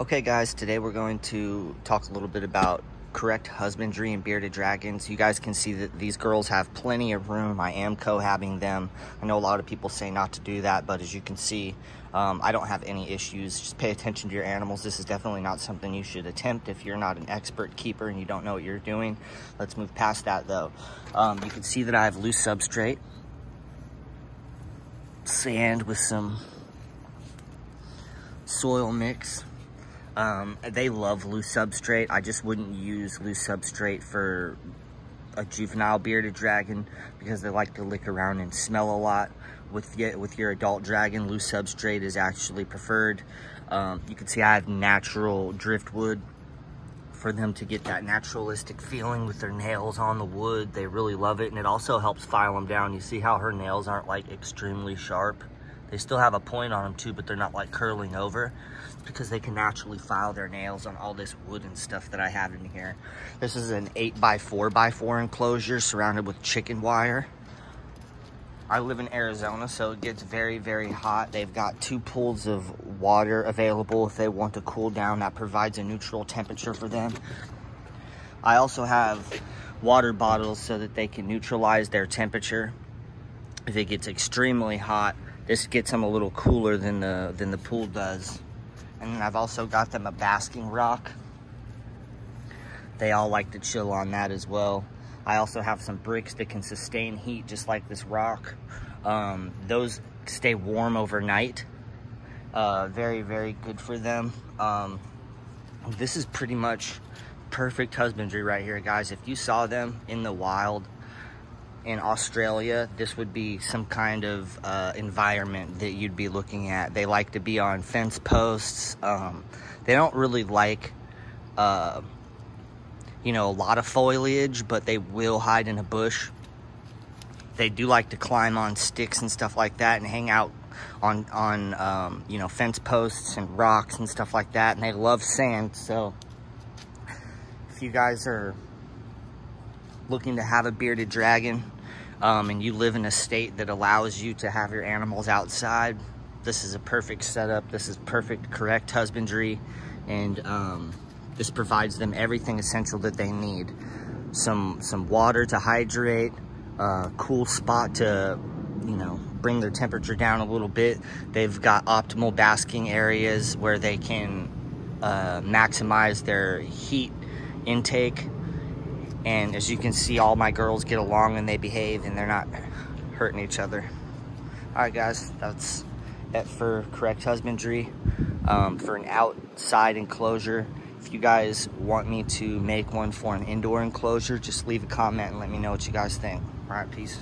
Okay guys, today we're going to talk a little bit about correct husbandry and bearded dragons. You guys can see that these girls have plenty of room. I am cohabbing them. I know a lot of people say not to do that, but as you can see, I don't have any issues. Just pay attention to your animals. This is definitely not something you should attempt if you're not an expert keeper and you don't know what you're doing. Let's move past that though. You can see that I have loose substrate, sand with some soil mix. They love loose substrate. I just wouldn't use loose substrate for a juvenile bearded dragon because they like to lick around and smell a lot. With your adult dragon, loose substrate is actually preferred. You can see I have natural driftwood for them to get that naturalistic feeling with their nails on the wood. They really love it, and it also helps file them down. You see how her nails aren't like extremely sharp? They still have a point on them too, but they're not like curling over. It's because they can naturally file their nails on all this wood and stuff that I have in here. This is an 8x4x4 enclosure surrounded with chicken wire. I live in Arizona, so it gets very, very hot. They've got 2 pools of water available if they want to cool down. That provides a neutral temperature for them. I also have water bottles so that they can neutralize their temperature. If it gets extremely hot, this gets them a little cooler than the pool does. And then I've also got them a basking rock. They all like to chill on that as well. I also have some bricks that can sustain heat just like this rock. Those stay warm overnight. Very, very good for them. This is pretty much perfect husbandry right here, guys. If you saw them in the wild, in Australia, this would be some kind of environment that you'd be looking at. They like to be on fence posts. They don't really like, you know, a lot of foliage, but they will hide in a bush. They do like to climb on sticks and stuff like that and hang out on you know, fence posts and rocks and stuff like that. And they love sand. So if you guys are looking to have a bearded dragon and you live in a state that allows you to have your animals outside, this is a perfect setup. This is perfect, correct husbandry, and this provides them everything essential that they need. Some water to hydrate, a cool spot to, you know, bring their temperature down a little bit. They've got optimal basking areas where they can maximize their heat intake. And as you can see, all my girls get along and they behave and they're not hurting each other. All right, guys, that's it for correct husbandry. For an outside enclosure, if you guys want me to make one for an indoor enclosure, just leave a comment and let me know what you guys think. All right, peace.